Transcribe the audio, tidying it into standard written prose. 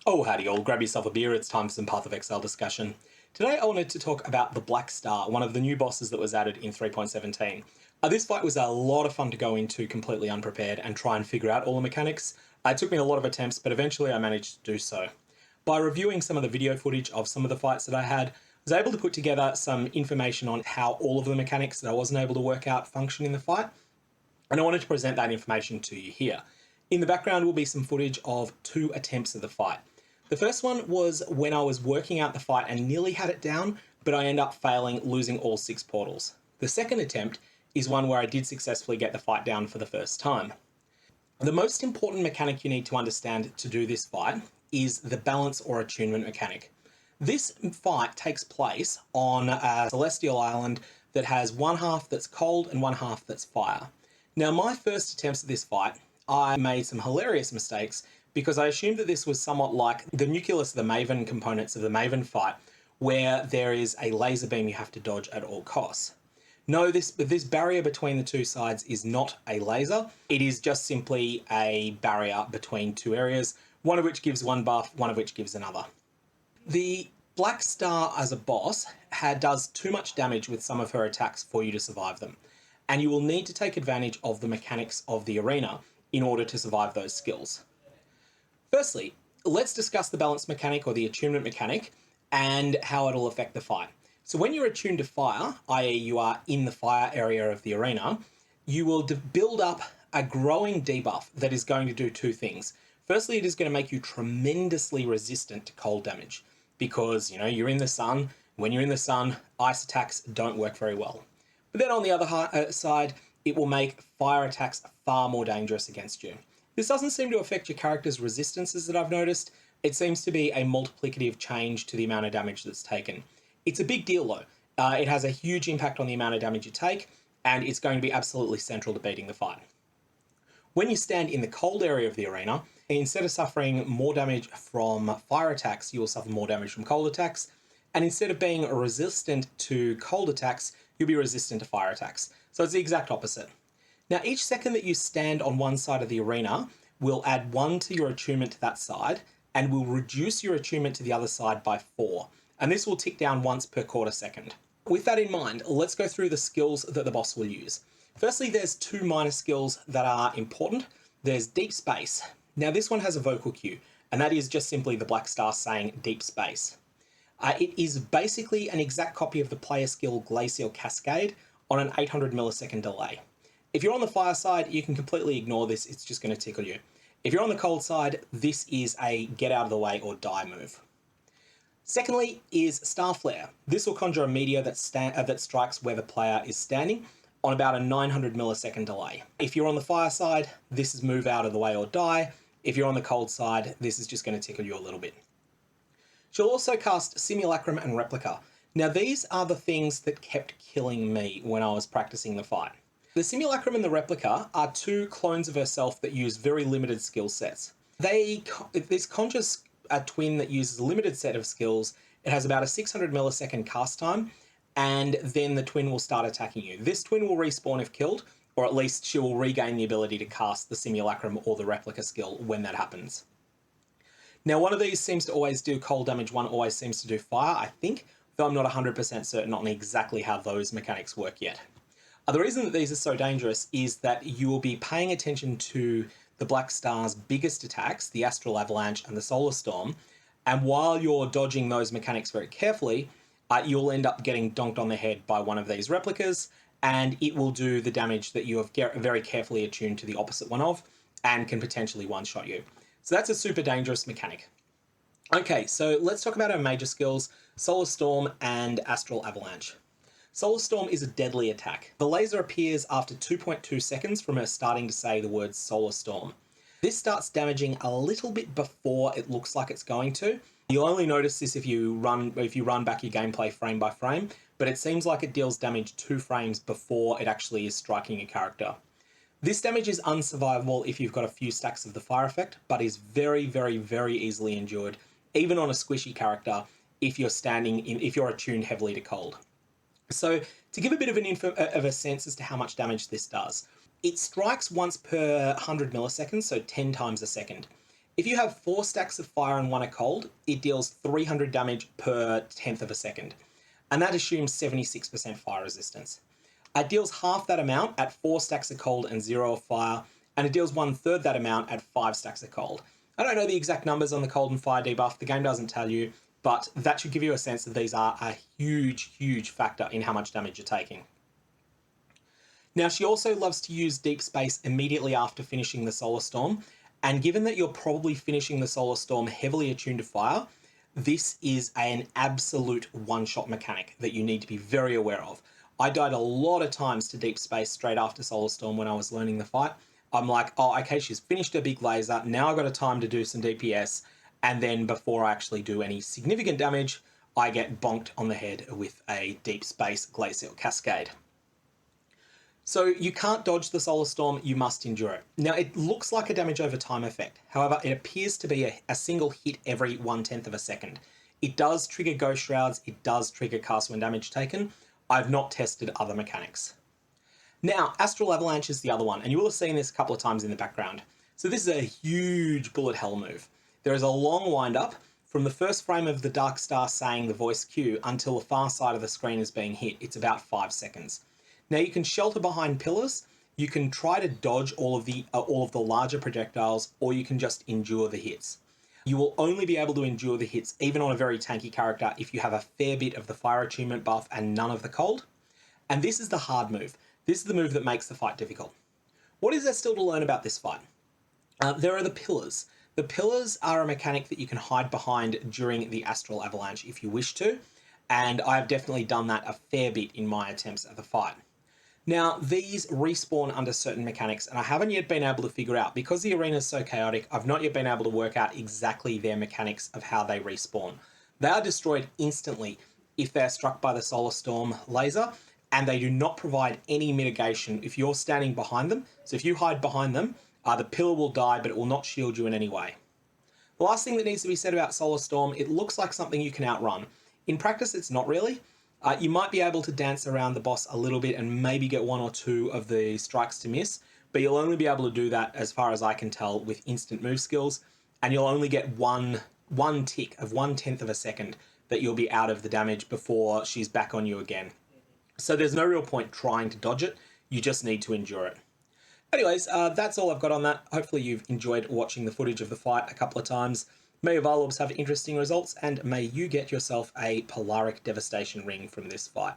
Oh, howdy all, grab yourself a beer, it's time for some Path of Exile discussion. Today I wanted to talk about the Black Star, one of the new bosses that was added in 3.17. This fight was a lot of fun to go into completely unprepared and try and figure out all the mechanics. It took me a lot of attempts, but eventually I managed to do so. By reviewing some of the video footage of some of the fights that I had, I was able to put together some information on how all of the mechanics that I wasn't able to work out function in the fight, and I wanted to present that information to you here. In the background will be some footage of 2 attempts of the fight. The first one was when I was working out the fight and nearly had it down, but I ended up failing, losing all 6 portals. The second attempt is one where I did successfully get the fight down for the first time. The most important mechanic you need to understand to do this fight is the balance or attunement mechanic. This fight takes place on a celestial island that has one half that's cold and one half that's fire. Now, my first attempts at this fight, I made some hilarious mistakes because I assumed that this was somewhat like the nucleus of the Maven components of the Maven fight, where there is a laser beam you have to dodge at all costs. No, this barrier between the 2 sides is not a laser. It is just simply a barrier between 2 areas, one of which gives one buff, one of which gives another. The Black Star as a boss does too much damage with some of her attacks for you to survive them, and you will need to take advantage of the mechanics of the arena in order to survive those skills. Firstly, let's discuss the balance mechanic or the attunement mechanic and how it'll affect the fight. So when you're attuned to fire, i.e. you are in the fire area of the arena, you will build up a growing debuff that is going to do 2 things. Firstly, it is going to make you tremendously resistant to cold damage because, you're in the sun. When you're in the sun, ice attacks don't work very well. But then on the other side, it will make fire attacks far more dangerous against you. This doesn't seem to affect your character's resistances that I've noticed. It seems to be a multiplicative change to the amount of damage that's taken. It's a big deal though. It has a huge impact on the amount of damage you take, and it's going to be absolutely central to beating the fight. When you stand in the cold area of the arena, instead of suffering more damage from fire attacks, you will suffer more damage from cold attacks. And instead of being resistant to cold attacks, you'll be resistant to fire attacks. So it's the exact opposite. Now, each second that you stand on one side of the arena will add 1 to your attunement to that side and will reduce your attunement to the other side by 4. And this will tick down once per quarter second. With that in mind, let's go through the skills that the boss will use. Firstly, there's 2 minor skills that are important. There's Deep Space. Now, this one has a vocal cue, and that is just simply the Black Star saying Deep Space. It is basically an exact copy of the player skill Glacial Cascade on an 800 millisecond delay. If you're on the fire side, you can completely ignore this, it's just going to tickle you. If you're on the cold side, this is a get out of the way or die move. Secondly is Star Flare. This will conjure a meteor that strikes where the player is standing on about a 900 millisecond delay. If you're on the fire side, this is move out of the way or die. If you're on the cold side, this is just going to tickle you a little bit. She'll also cast Simulacrum and Replica. Now, these are the things that kept killing me when I was practicing the fight. The Simulacrum and the Replica are 2 clones of herself that use very limited skill sets. This conjures a twin that uses a limited set of skills. It has about a 600 millisecond cast time, and then the twin will start attacking you. This twin will respawn if killed, or at least she will regain the ability to cast the Simulacrum or the Replica skill when that happens. Now, one of these seems to always do cold damage, one always seems to do fire, I think, though I'm not 100% certain on exactly how those mechanics work yet. The reason that these are so dangerous is that you will be paying attention to the Black Star's biggest attacks, the Astral Avalanche and the Solar Storm, and while you're dodging those mechanics very carefully, you'll end up getting donked on the head by one of these replicas, and it will do the damage that you have very carefully attuned to the opposite one of, and can potentially one-shot you. So that's a super dangerous mechanic. Okay, so let's talk about our major skills, Solar Storm and Astral Avalanche. Solar Storm is a deadly attack. The laser appears after 2.2 seconds from her starting to say the word Solar Storm. This starts damaging a little bit before it looks like it's going to. You'll only notice this if you run back your gameplay frame by frame, but it seems like it deals damage 2 frames before it actually is striking your character. This damage is unsurvivable if you've got a few stacks of the fire effect, but is very, very, very easily endured, even on a squishy character if you're attuned heavily to cold. So to give a bit of a sense as to how much damage this does, it strikes once per 100 milliseconds, so 10 times a second. If you have 4 stacks of fire and 1 of cold, it deals 300 damage per 10th of a second. And that assumes 76% fire resistance. It deals half that amount at 4 stacks of cold and 0 of fire, and it deals 1/3 that amount at 5 stacks of cold. I don't know the exact numbers on the cold and fire debuff, the game doesn't tell you, but that should give you a sense that these are a huge, huge factor in how much damage you're taking. Now, she also loves to use Deep Space immediately after finishing the Solar Storm, and given that you're probably finishing the Solar Storm heavily attuned to fire, this is an absolute one-shot mechanic that you need to be very aware of. I died a lot of times to Deep Space straight after Solar Storm when I was learning the fight. I'm like, oh, okay, she's finished her big laser, now I've got a time to do some DPS, and then before I actually do any significant damage, I get bonked on the head with a Deep Space Glacial Cascade. So you can't dodge the Solar Storm, you must endure it. Now, it looks like a damage over time effect. However, it appears to be a single hit every 1/10 of a second. It does trigger Ghost Shrouds, it does trigger cast when damage taken. I've not tested other mechanics. Now, Astral Avalanche is the other one, and you will have seen this a couple of times in the background. So this is a huge bullet hell move. There is a long wind-up from the first frame of the Dark Star saying the voice cue until the far side of the screen is being hit. It's about 5 seconds. Now, you can shelter behind pillars, you can try to dodge all of the larger projectiles, or you can just endure the hits. You will only be able to endure the hits, even on a very tanky character, if you have a fair bit of the fire attunement buff and none of the cold. And this is the hard move. This is the move that makes the fight difficult. What is there still to learn about this fight? There are the pillars. The pillars are a mechanic that you can hide behind during the Astral Avalanche if you wish to, and I have definitely done that a fair bit in my attempts at the fight. Now, these respawn under certain mechanics, and I haven't yet been able to figure out, because the arena is so chaotic, I've not yet been able to work out exactly their mechanics of how they respawn. They are destroyed instantly if they're struck by the Solar Storm laser, and they do not provide any mitigation if you're standing behind them. So if you hide behind them, the pillar will die, but it will not shield you in any way. The last thing that needs to be said about Solar Storm, it looks like something you can outrun. In practice, it's not really. You might be able to dance around the boss a little bit and maybe get 1 or 2 of the strikes to miss, but you'll only be able to do that, as far as I can tell, with instant move skills, and you'll only get one tick of 1/10 of a second that you'll be out of the damage before she's back on you again. So there's no real point trying to dodge it, you just need to endure it. Anyways, that's all I've got on that. Hopefully you've enjoyed watching the footage of the fight a couple of times. May your Varlorbs have interesting results, and may you get yourself a Polaric Devastation ring from this fight.